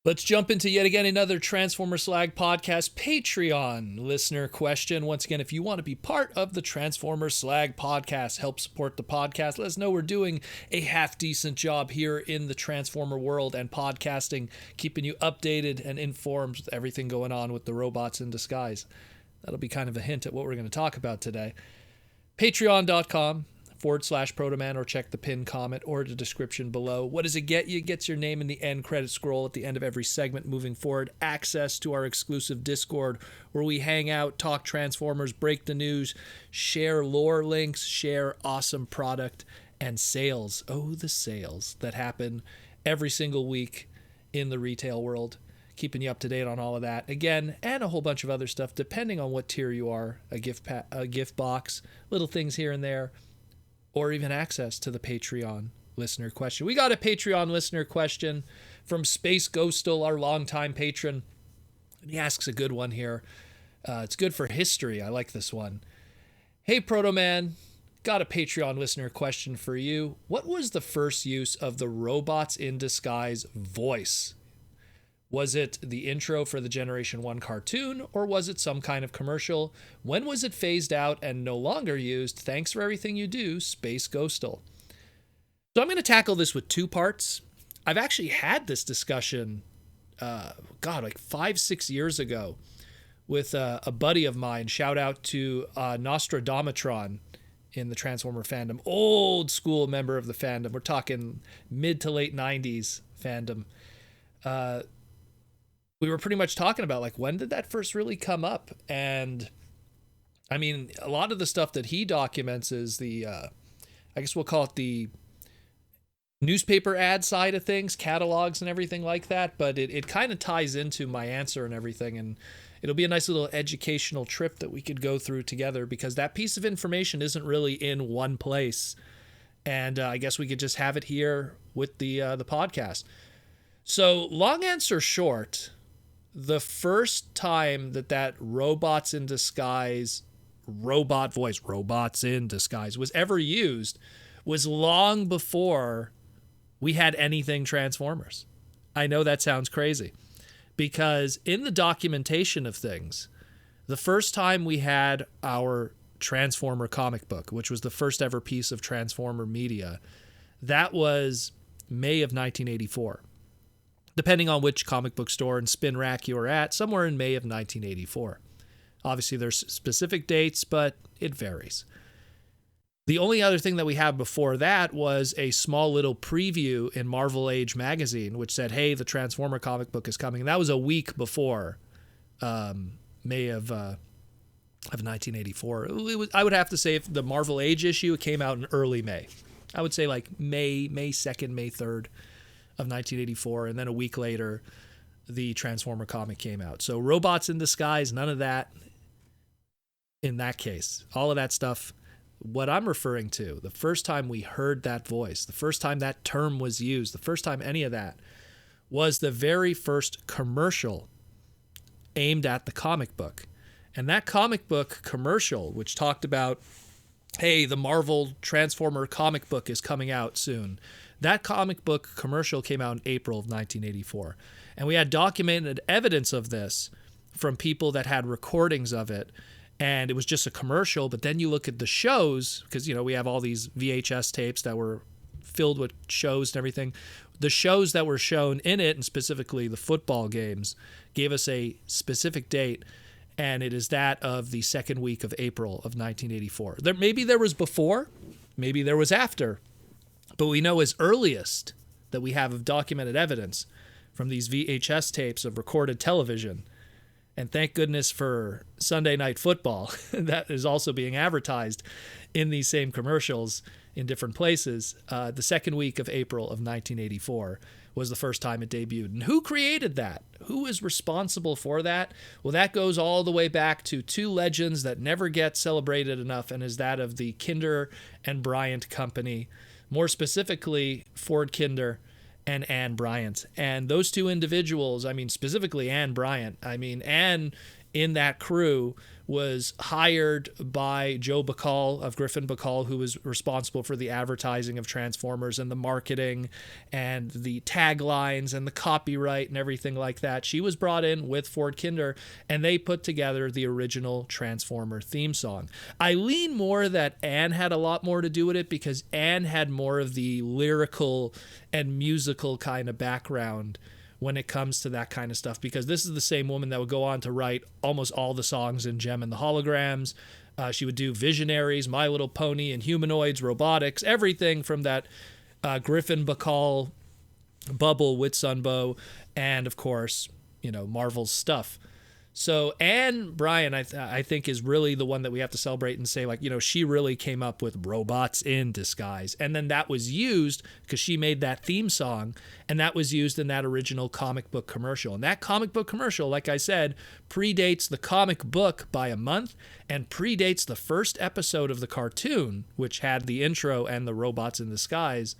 Let's jump into yet again another Transformer Slag podcast Patreon listener question. Once again, if you want to be part of the Transformer Slag podcast, help support the podcast, let us know we're doing a half-decent job here in the Transformer world and podcasting, keeping you updated and informed with everything going on with the robots in disguise. That'll be kind of a hint at what we're going to talk about today. Patreon.com/Protoman, or check the pinned comment or the description below. What does it get you? It gets your name in the end credit scroll at the end of every segment moving forward, access to our exclusive Discord where we hang out, talk Transformers, break the news, share lore links, share awesome product, and sales. Oh, the sales that happen every single week in the retail world. Keeping you up to date on all of that. Again, and a whole bunch of other stuff depending on what tier you are. A gift box, little things here and there, or even access to the Patreon listener question. We got a Patreon listener question from Space Ghostal, our longtime patron. And he asks a good one here. It's good for history. I like this one. Hey, Protoman, got a Patreon listener question for you. What was the first use of the Robots in Disguise voice? Was it the intro for the Generation 1 cartoon, or was it some kind of commercial? When was it phased out and no longer used? Thanks for everything you do, Space Ghostal. So I'm going to tackle this with two parts. I've actually had this discussion, like 5-6 years ago with a buddy of mine. Shout out to Nostradamatron in the Transformer fandom. Old school member of the fandom. We're talking mid to late 90s fandom. We were pretty much talking about, like, when did that first really come up? And I mean, a lot of the stuff that he documents is the, I guess we'll call it the newspaper ad side of things, catalogs and everything like that. But it kind of ties into my answer and everything. And it'll be a nice little educational trip that we could go through together, because that piece of information isn't really in one place. And I guess we could just have it here with the podcast. So long answer short, the first time that Robots in Disguise, robot voice, Robots in Disguise was ever used was long before we had anything Transformers. I know that sounds crazy, because in the documentation of things, the first time we had our Transformer comic book, which was the first ever piece of Transformer media, that was May of 1984. Depending on which comic book store and spin rack you were at, somewhere in May of 1984. Obviously, there's specific dates, but it varies. The only other thing that we had before that was a small little preview in Marvel Age magazine, which said, hey, the Transformer comic book is coming. And that was a week before May of 1984. I would have to say, if the Marvel Age issue, it came out in early May. I would say like May 2nd, May 3rd. Of 1984, and then a week later, the Transformer comic came out. So Robots in Disguise, none of that in that case. All of that stuff, what I'm referring to, the first time we heard that voice, the first time that term was used, the first time any of that, was the very first commercial aimed at the comic book. And that comic book commercial, which talked about, hey, the Marvel Transformer comic book is coming out soon. That comic book commercial came out in April of 1984. And we had documented evidence of this from people that had recordings of it. And it was just a commercial. But then you look at the shows, because, we have all these VHS tapes that were filled with shows and everything. The shows that were shown in it, and specifically the football games, gave us a specific date. And it is that of the second week of April of 1984. Maybe there was before, maybe there was after. But we know as earliest that we have of documented evidence from these VHS tapes of recorded television. And thank goodness for Sunday Night Football that is also being advertised in these same commercials in different places. The second week of April of 1984 was the first time it debuted. And who created that? Who is responsible for that? Well, that goes all the way back to two legends that never get celebrated enough, and is that of the Kinder and Bryant Company. More specifically, Ford Kinder and Ann Bryant. And those two individuals, specifically Ann Bryant, Ann in that crew was hired by Joe Bacall of Griffin Bacall, who was responsible for the advertising of Transformers and the marketing and the taglines and the copyright and everything like that. She was brought in with Ford Kinder, and they put together the original Transformer theme song. I lean more that Ann had a lot more to do with it, because Ann had more of the lyrical and musical kind of background when it comes to that kind of stuff, because this is the same woman that would go on to write almost all the songs in Gem and the Holograms. She would do Visionaries, My Little Pony, and Humanoids, Robotics, everything from that Griffin Bacall bubble with Sunbow, and of course, Marvel's stuff. So Anne Bryan, I think, is really the one that we have to celebrate and say, she really came up with Robots in Disguise. And then that was used because she made that theme song, and that was used in that original comic book commercial. And that comic book commercial, like I said, predates the comic book by a month and predates the first episode of the cartoon, which had the intro and the Robots in Disguise,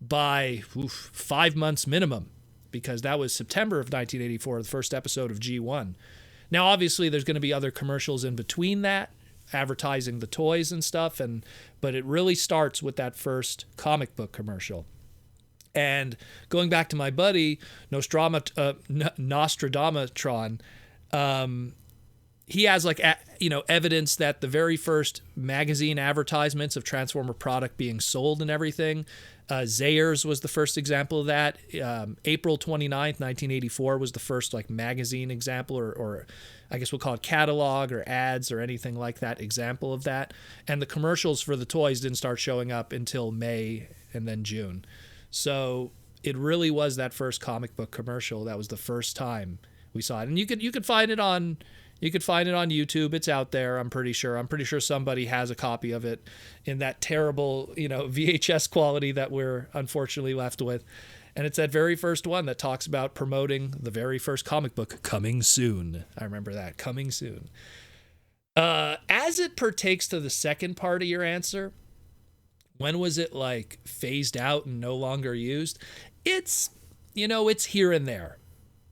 by 5 months minimum, because that was September of 1984, the first episode of G1. Now, obviously, there's going to be other commercials in between that, advertising the toys and stuff, but it really starts with that first comic book commercial. And going back to my buddy, Nostradamatron, he has evidence that the very first magazine advertisements of Transformer product being sold and everything, Zayre's was the first example of that. April 29th, 1984 was the first magazine example, or I guess we'll call it catalog or ads or anything like that example of that. And the commercials for the toys didn't start showing up until May and then June. So it really was that first comic book commercial that was the first time we saw it. And you could find it on YouTube. It's out there, I'm pretty sure. I'm pretty sure somebody has a copy of it in that terrible, VHS quality that we're unfortunately left with. And it's that very first one that talks about promoting the very first comic book, coming soon. I remember that, coming soon. As it pertains to the second part of your answer, when was it phased out and no longer used? It's here and there.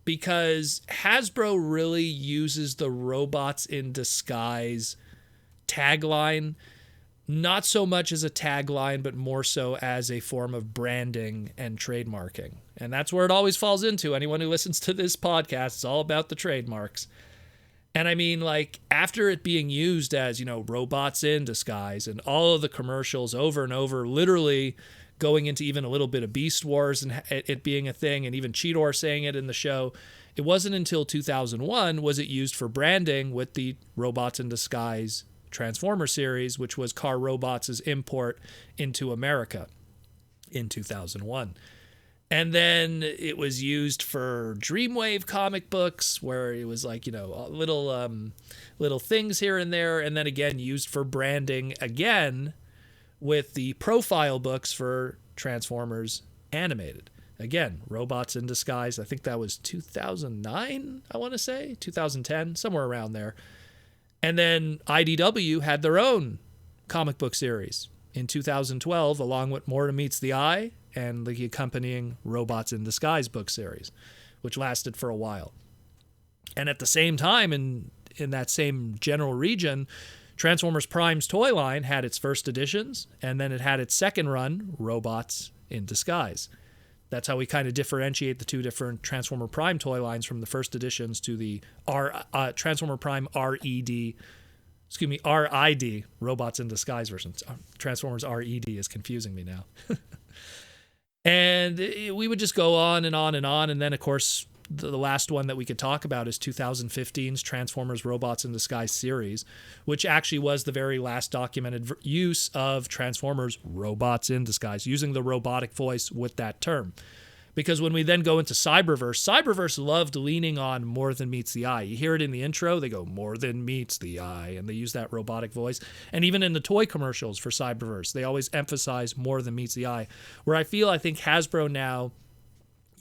Because Hasbro really uses the Robots in Disguise tagline, not so much as a tagline, but more so as a form of branding and trademarking. And that's where it always falls into. Anyone who listens to this podcast is all about the trademarks. And I mean, after it being used as, Robots in Disguise and all of the commercials over and over, literally going into even a little bit of Beast Wars and it being a thing, and even Cheetor saying it in the show, it wasn't until 2001 was it used for branding with the Robots in Disguise Transformer series, which was Car Robots' import into America in 2001. And then it was used for Dreamwave comic books, where it was little things here and there, and then again used for branding again with the profile books for Transformers Animated. Again, Robots in Disguise. I think that was 2009, I want to say, 2010, somewhere around there. And then IDW had their own comic book series in 2012, along with More Than Meets the Eye and the accompanying Robots in Disguise book series, which lasted for a while. And at the same time, in that same general region, Transformers Prime's toy line had its first editions, and then it had its second run, Robots in Disguise. That's how we kind of differentiate the two different Transformer Prime toy lines from the first editions to the Transformer Prime RID, Robots in Disguise versions. Transformers RED is confusing me now. And we would just go on and on and on, and then, of course, the last one that we could talk about is 2015's Transformers Robots in Disguise series, which actually was the very last documented use of Transformers Robots in Disguise, using the robotic voice with that term. Because when we then go into Cyberverse loved leaning on More Than Meets the Eye. You hear it in the intro, they go, More Than Meets the Eye, and they use that robotic voice. And even in the toy commercials for Cyberverse, they always emphasize More Than Meets the Eye, where I think Hasbro now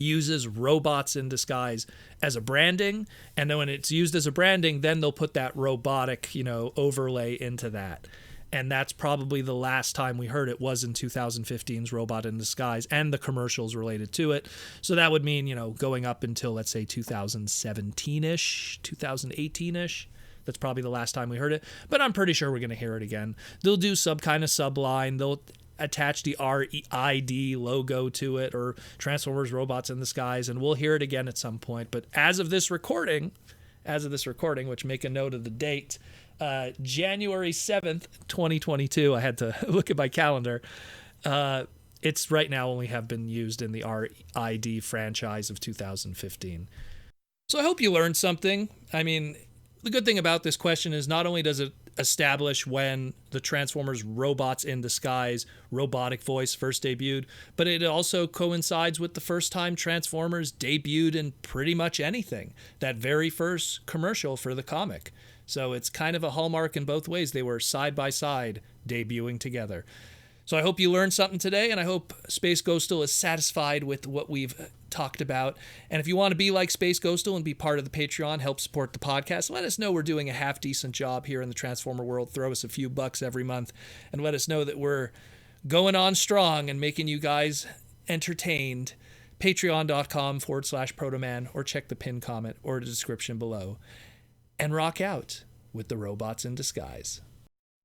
uses Robots in Disguise as a branding, and then when it's used as a branding, then they'll put that robotic, overlay into that. And that's probably the last time we heard it was in 2015's Robot in Disguise and the commercials related to it. So that would mean, going up until, let's say, 2017-ish, 2018-ish. That's probably the last time we heard it. But I'm pretty sure we're going to hear it again. They'll do some kind of subline. They'll attach the REID logo to it, or Transformers Robots in Disguise, and we'll hear it again at some point. But as of this recording, which make a note of the date, January 7th, 2022, I had to look at my calendar. It's right now only have been used in the REID franchise of 2015. So I hope you learned something. I mean, the good thing about this question is not only does it establish when the Transformers Robots in Disguise robotic voice first debuted, but it also coincides with the first time Transformers debuted in pretty much anything, that very first commercial for the comic. So it's kind of a hallmark in both ways. They were side by side debuting together. So I hope you learned something today, and I hope Space Ghostal is satisfied with what we've talked about. And if you want to be like Space Ghostal and be part of the Patreon, help support the podcast, let us know we're doing a half-decent job here in the Transformer world. Throw us a few bucks every month, and let us know that we're going on strong and making you guys entertained. Patreon.com/Protoman, or check the pinned comment or the description below. And rock out with the Robots in Disguise.